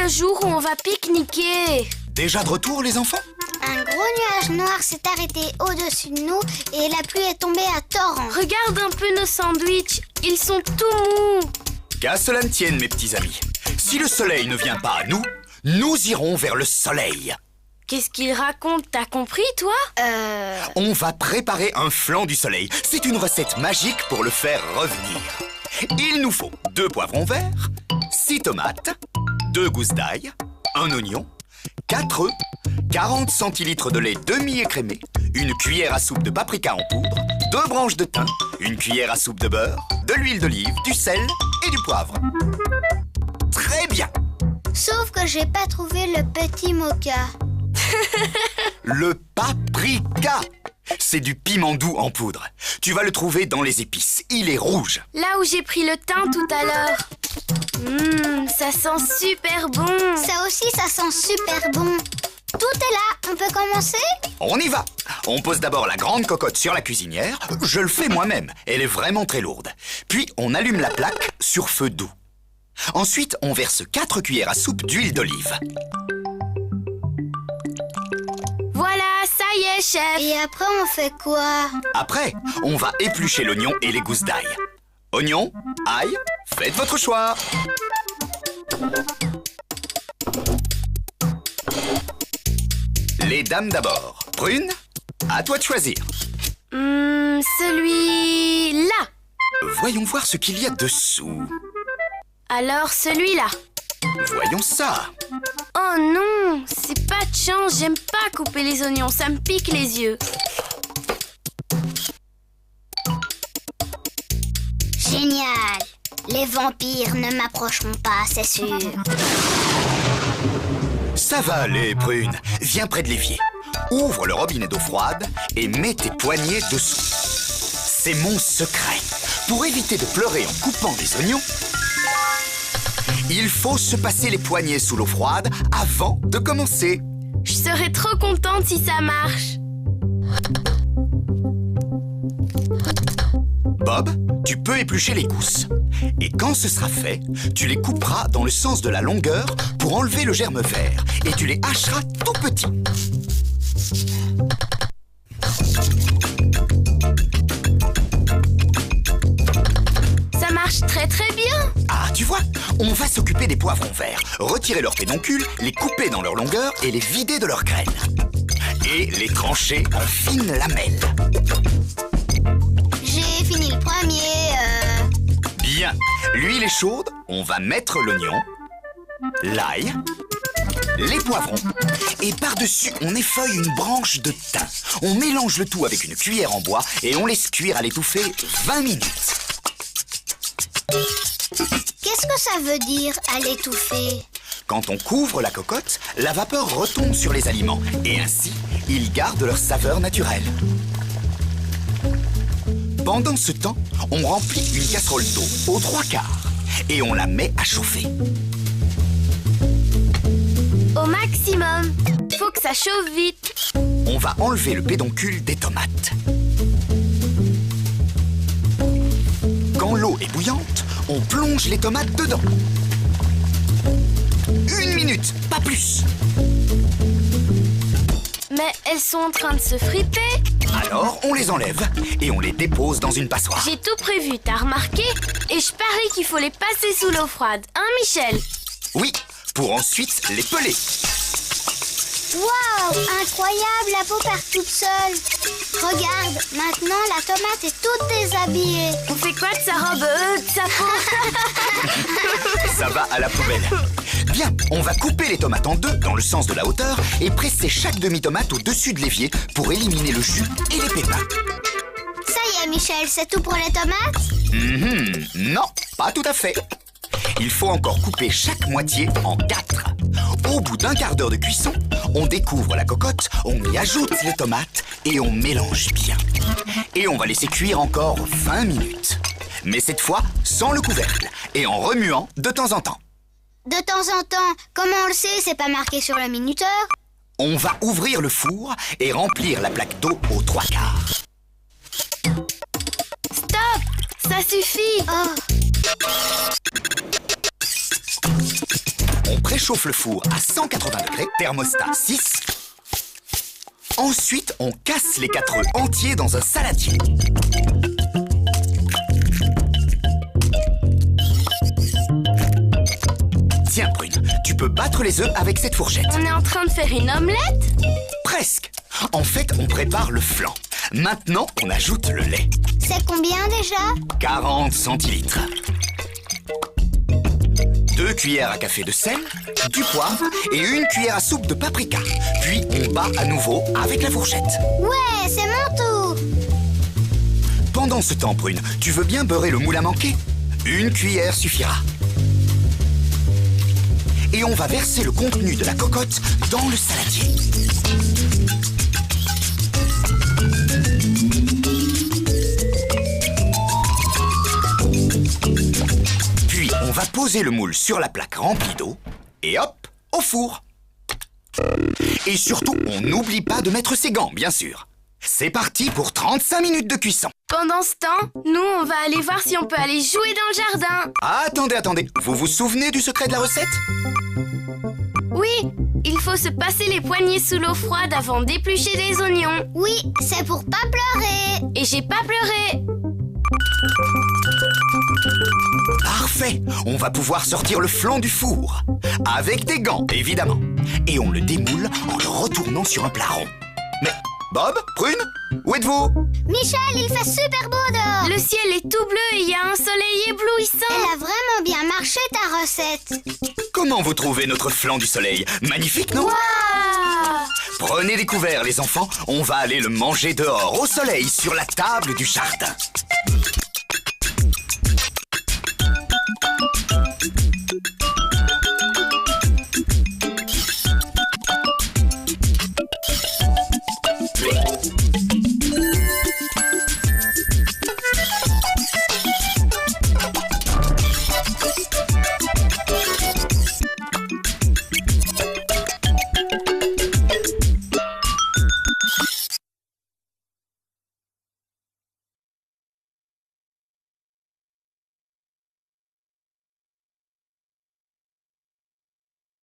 le jour où on va pique-niquer. Déjà de retour, les enfants? Un gros nuage noir s'est arrêté au-dessus de nous et la pluie est tombée à torrent. Regarde un peu nos sandwichs, ils sont tout mous. Qu'à cela ne tienne, mes petits amis. Si le soleil ne vient pas à nous, nous irons vers le soleil. Qu'est-ce qu'il raconte, t'as compris, toi? On va préparer un flan du soleil. C'est une recette magique pour le faire revenir. Il nous faut 2 poivrons verts, 6 tomates, 2 gousses d'ail, 1 oignon, 4 œufs, 40 centilitres de lait demi-écrémé, une cuillère à soupe de paprika en poudre, 2 branches de thym, une cuillère à soupe de beurre, de l'huile d'olive, du sel et du poivre. Très bien! Sauf que j'ai pas trouvé le petit mocha. Le paprika! C'est du piment doux en poudre. Tu vas le trouver dans les épices. Il est rouge. Là où j'ai pris le thym tout à l'heure. Ça sent super bon. Ça aussi, ça sent super bon. Tout est là, on peut commencer? On y va. On pose d'abord la grande cocotte sur la cuisinière. Je le fais moi-même. Elle est vraiment très lourde. Puis on allume la plaque sur feu doux. Ensuite, on verse 4 cuillères à soupe d'huile d'olive. Voilà, ça y est, chef. Et après, on fait quoi? Après, on va éplucher l'oignon et les gousses d'ail. Oignon, ail, faites votre choix. Les dames d'abord. Prune, à toi de choisir. Celui-là. Voyons voir ce qu'il y a dessous. Alors celui-là. Voyons ça. Oh non, c'est pas de chance, j'aime pas couper les oignons, ça me pique les yeux. Génial! Les vampires ne m'approcheront pas, c'est sûr. Ça va aller, Prune. Viens près de l'évier. Ouvre le robinet d'eau froide et mets tes poignets dessous. C'est mon secret. Pour éviter de pleurer en coupant des oignons, il faut se passer les poignets sous l'eau froide avant de commencer. Je serais trop contente si ça marche. Bob, tu peux éplucher les gousses. Et quand ce sera fait, tu les couperas dans le sens de la longueur pour enlever le germe vert. Et tu les hacheras tout petits. Ça marche très très bien. Ah, tu vois, on va s'occuper des poivrons verts. Retirer leurs pédoncules, les couper dans leur longueur et les vider de leurs graines. Et les trancher en fines lamelles. J'ai fini le premier. Bien, l'huile est chaude, on va mettre l'oignon, l'ail, les poivrons. Et par-dessus, on effeuille une branche de thym. On mélange le tout avec une cuillère en bois et on laisse cuire à l'étouffée 20 minutes. Qu'est-ce que ça veut dire, à l'étouffer? Quand on couvre la cocotte, la vapeur retombe sur les aliments et ainsi, ils gardent leur saveur naturelle. Pendant ce temps, on remplit une casserole d'eau aux 3/4 et on la met à chauffer. Au maximum. Faut que ça chauffe vite. On va enlever le pédoncule des tomates. Quand l'eau est bouillante, on plonge les tomates dedans. 1 minute, pas plus. Mais elles sont en train de se friter. Alors, on les enlève et on les dépose dans une passoire. J'ai tout prévu, t'as remarqué? Et je parie qu'il faut les passer sous l'eau froide. Hein, Michel? Oui, pour ensuite les peler. Waouh, incroyable, la peau part toute seule. Regarde, maintenant la tomate est toute déshabillée. On fait quoi de sa robe, de sa peau? Ça va à la poubelle. Bien, on va couper les tomates en 2 dans le sens de la hauteur et presser chaque demi-tomate au-dessus de l'évier pour éliminer le jus et les pépins. Ça y est, Michel, c'est tout pour les tomates? Non, pas tout à fait. Il faut encore couper chaque moitié en 4. Au bout d'un quart d'heure de cuisson, on découvre la cocotte, on y ajoute les tomates et on mélange bien. Et on va laisser cuire encore 20 minutes. Mais cette fois, sans le couvercle et en remuant de temps en temps. De temps en temps, comment on le sait, c'est pas marqué sur le minuteur? On va ouvrir le four et remplir la plaque d'eau aux 3/4. Stop! Ça suffit! Oh. on préchauffe le four à 180 degrés, thermostat 6. Ensuite, on casse les 4 œufs entiers dans un saladier. Tiens, Prune, tu peux battre les œufs avec cette fourchette. On est en train de faire une omelette? Presque. En fait, on prépare le flan. Maintenant, on ajoute le lait. C'est combien déjà? 40 centilitres. 2 cuillères à café de sel, du poivre et 1 cuillère à soupe de paprika. Puis on bat à nouveau avec la fourchette. Ouais, c'est mon tour. Pendant ce temps, Prune, tu veux bien beurrer le moule à manquer? 1 cuillère suffira. Et on va verser le contenu de la cocotte dans le saladier. Puis on va poser le moule sur la plaque remplie d'eau et hop, au four. Et surtout, on n'oublie pas de mettre ses gants, bien sûr. C'est parti pour 35 minutes de cuisson. Pendant ce temps, nous, on va aller voir si on peut aller jouer dans le jardin. Attendez. Vous vous souvenez du secret de la recette? Oui, il faut se passer les poignets sous l'eau froide avant d'éplucher des oignons. Oui, c'est pour pas pleurer. Et j'ai pas pleuré. Parfait. On va pouvoir sortir le flan du four. Avec des gants, évidemment. Et on le démoule en le retournant sur un plat rond. Mais, Bob, Prune, où êtes-vous? Michel, il fait super beau dehors. Le ciel est tout bleu et il y a un soleil éblouissant. Elle a vraiment bien marché ta recette. Comment vous trouvez notre flan du soleil? Magnifique, non? Ah! Prenez des couverts, les enfants. On va aller le manger dehors, au soleil, sur la table du jardin.